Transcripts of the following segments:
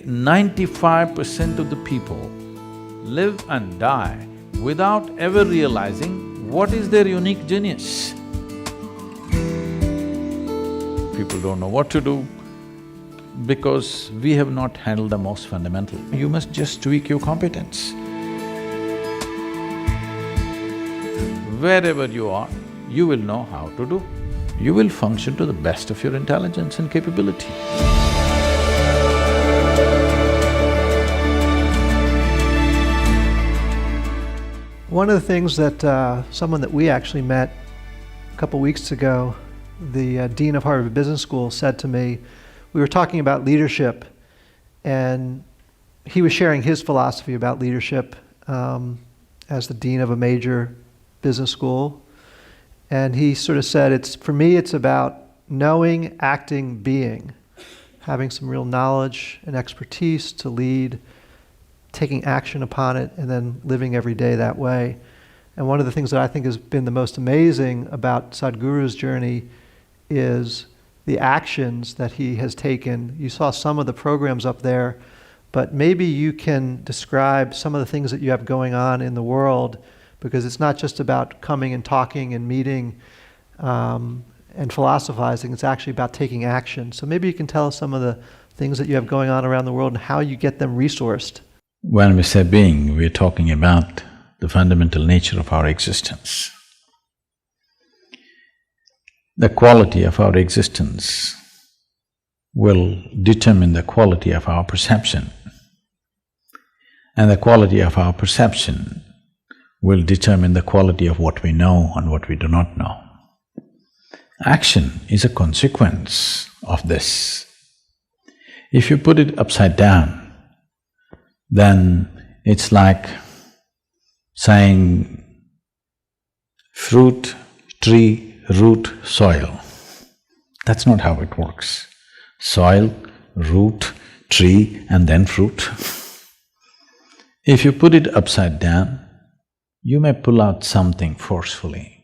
95% of the people live and die without ever realizing what is their unique genius. People don't know what to do because we have not handled the most fundamental. You must just tweak your competence. Wherever you are, you will know how to do. You will function to the best of your intelligence and capability. One of the things that someone that we actually met a couple weeks ago, the dean of Harvard Business School, said to me, we were talking about leadership, and he was sharing his philosophy about leadership as the dean of a major business school. And he sort of said, for me, it's about knowing, acting, being, having some real knowledge and expertise to lead, taking action upon it, and then living every day that way. And one of the things that I think has been the most amazing about Sadhguru's journey is the actions that he has taken. You saw some of the programs up there, but maybe you can describe some of the things that you have going on in the world, because it's not just about coming and talking and meeting and philosophizing, it's actually about taking action. So maybe you can tell us some of the things that you have going on around the world and how you get them resourced. When we say being, we're talking about the fundamental nature of our existence. The quality of our existence will determine the quality of our perception, and the quality of our perception will determine the quality of what we know and what we do not know. Action is a consequence of this. If you put it upside down, then it's like saying fruit, tree, root, soil. That's not how it works. Soil, root, tree, and then fruit. If you put it upside down, you may pull out something forcefully,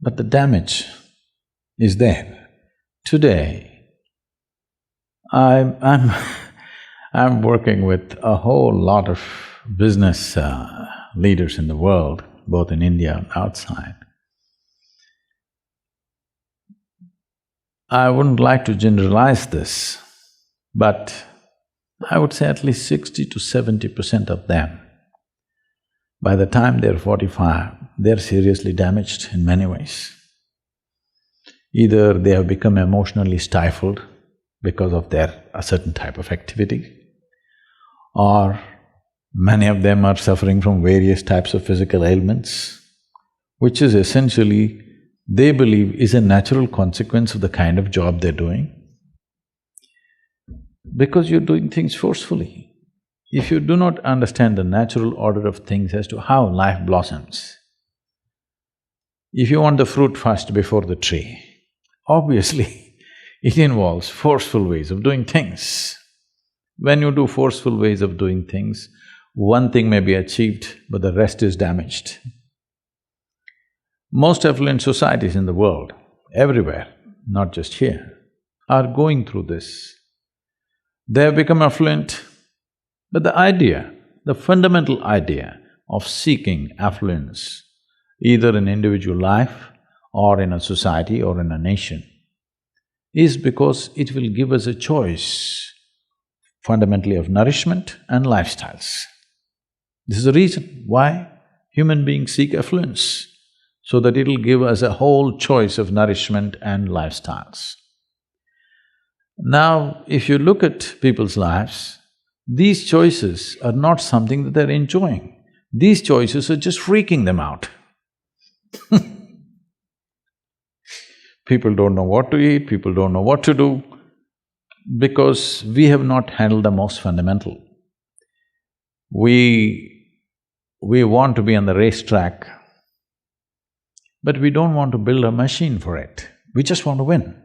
but the damage is there. Today, I'm working with a whole lot of business leaders in the world, both in India and outside. I wouldn't like to generalize this, but I would say at least 60 to 70% of them, by the time they're 45, they're seriously damaged in many ways. Either they have become emotionally stifled because of a certain type of activity, or many of them are suffering from various types of physical ailments, which is essentially, they believe, is a natural consequence of the kind of job they're doing. Because you're doing things forcefully. If you do not understand the natural order of things as to how life blossoms, if you want the fruit first before the tree, obviously it involves forceful ways of doing things. When you do forceful ways of doing things, one thing may be achieved, but the rest is damaged. Most affluent societies in the world, everywhere, not just here, are going through this. They have become affluent, but the fundamental idea of seeking affluence, either in individual life or in a society or in a nation, is because it will give us a choice fundamentally of nourishment and lifestyles. This is the reason why human beings seek affluence, so that it'll give us a whole choice of nourishment and lifestyles. Now, if you look at people's lives, these choices are not something that they're enjoying. These choices are just freaking them out. People don't know what to eat, people don't know what to do, because we have not handled the most fundamental. We want to be on the racetrack, but we don't want to build a machine for it, we just want to win.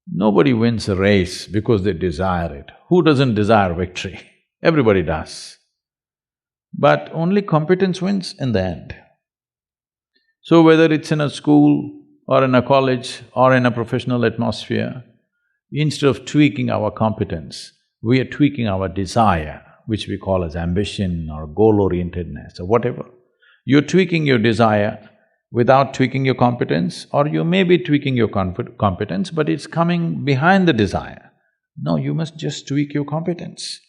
Nobody wins a race because they desire it. Who doesn't desire victory? Everybody does. But only competence wins in the end. So whether it's in a school or in a college or in a professional atmosphere, Instead of tweaking our competence, we are tweaking our desire, which we call as ambition or goal-orientedness or whatever. You're tweaking your desire without tweaking your competence, or you may be tweaking your competence, but it's coming behind the desire. No, you must just tweak your competence.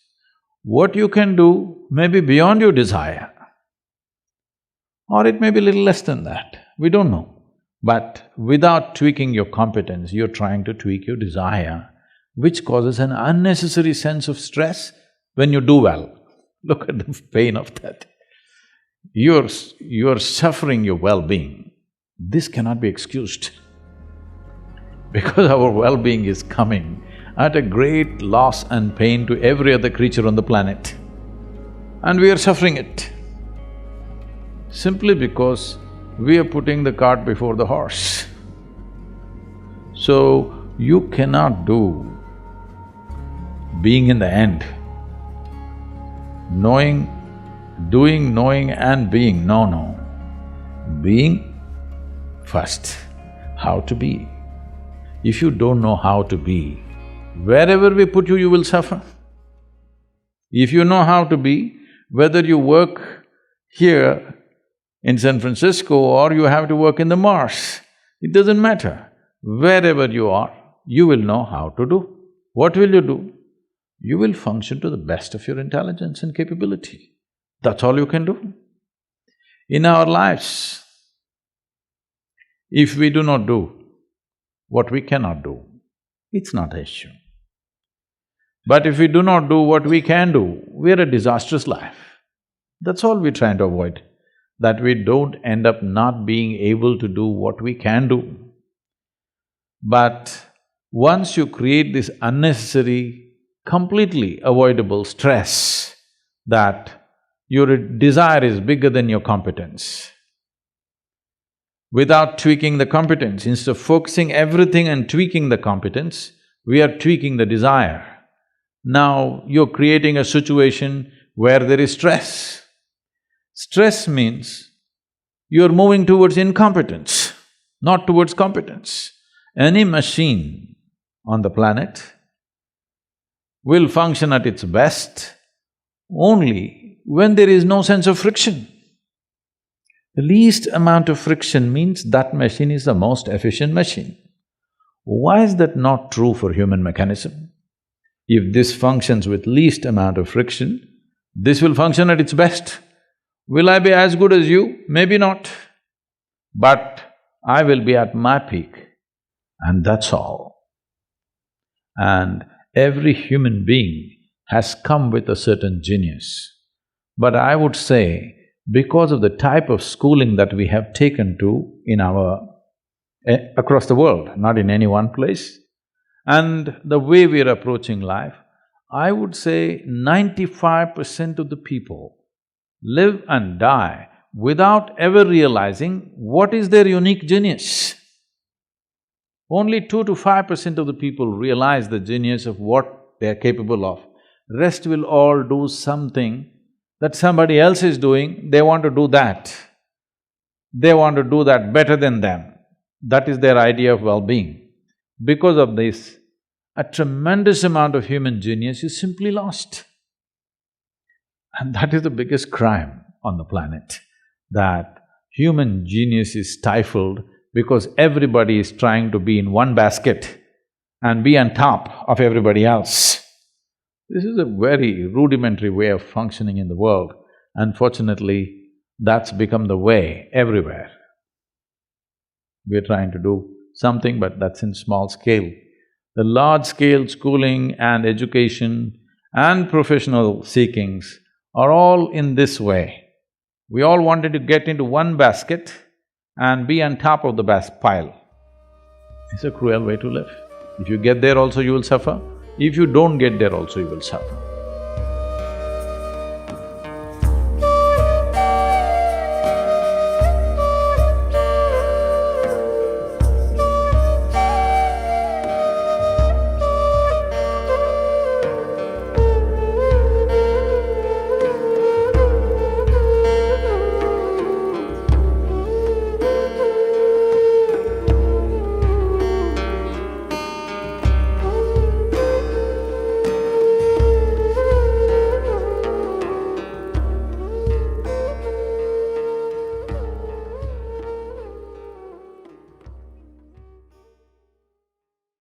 What you can do may be beyond your desire, or it may be little less than that, we don't know. But without tweaking your competence, you're trying to tweak your desire, which causes an unnecessary sense of stress when you do well. Look at the pain of that. You're suffering your well-being. This cannot be excused because our well-being is coming at a great loss and pain to every other creature on the planet, and we are suffering it simply because we are putting the cart before the horse. So, you cannot do being in the end, doing, knowing and being, no. Being first, how to be. If you don't know how to be, wherever we put you, you will suffer. If you know how to be, whether you work here in San Francisco or you have to work in the Mars, it doesn't matter. Wherever you are, you will know how to do. What will you do? You will function to the best of your intelligence and capability. That's all you can do. In our lives, if we do not do what we cannot do, it's not an issue. But if we do not do what we can do, we're a disastrous life. That's all we're trying to avoid, that we don't end up not being able to do what we can do. But once you create this unnecessary, completely avoidable stress that your desire is bigger than your competence, without tweaking the competence, instead of focusing everything and tweaking the competence, we are tweaking the desire. Now you're creating a situation where there is stress. Stress means you're moving towards incompetence, not towards competence. Any machine on the planet will function at its best only when there is no sense of friction. The least amount of friction means that machine is the most efficient machine. Why is that not true for human mechanism? If this functions with least amount of friction, this will function at its best. Will I be as good as you? Maybe not. But I will be at my peak, and that's all. And every human being has come with a certain genius. But I would say, because of the type of schooling that we have taken to in across the world, not in any one place, and the way we are approaching life, I would say 95% of the people live and die without ever realizing what is their unique genius. Only 2 to 5% of the people realize the genius of what they are capable of. Rest will all do something that somebody else is doing, they want to do that. They want to do that better than them. That is their idea of well-being. Because of this, a tremendous amount of human genius is simply lost. And that is the biggest crime on the planet, that human genius is stifled because everybody is trying to be in one basket and be on top of everybody else. This is a very rudimentary way of functioning in the world. Unfortunately, that's become the way everywhere. We're trying to do something, but that's in small scale. The large-scale schooling and education and professional seekings are all in this way. We all wanted to get into one basket and be on top of the pile. It's a cruel way to live. If you get there also, you will suffer. If you don't get there also, you will suffer.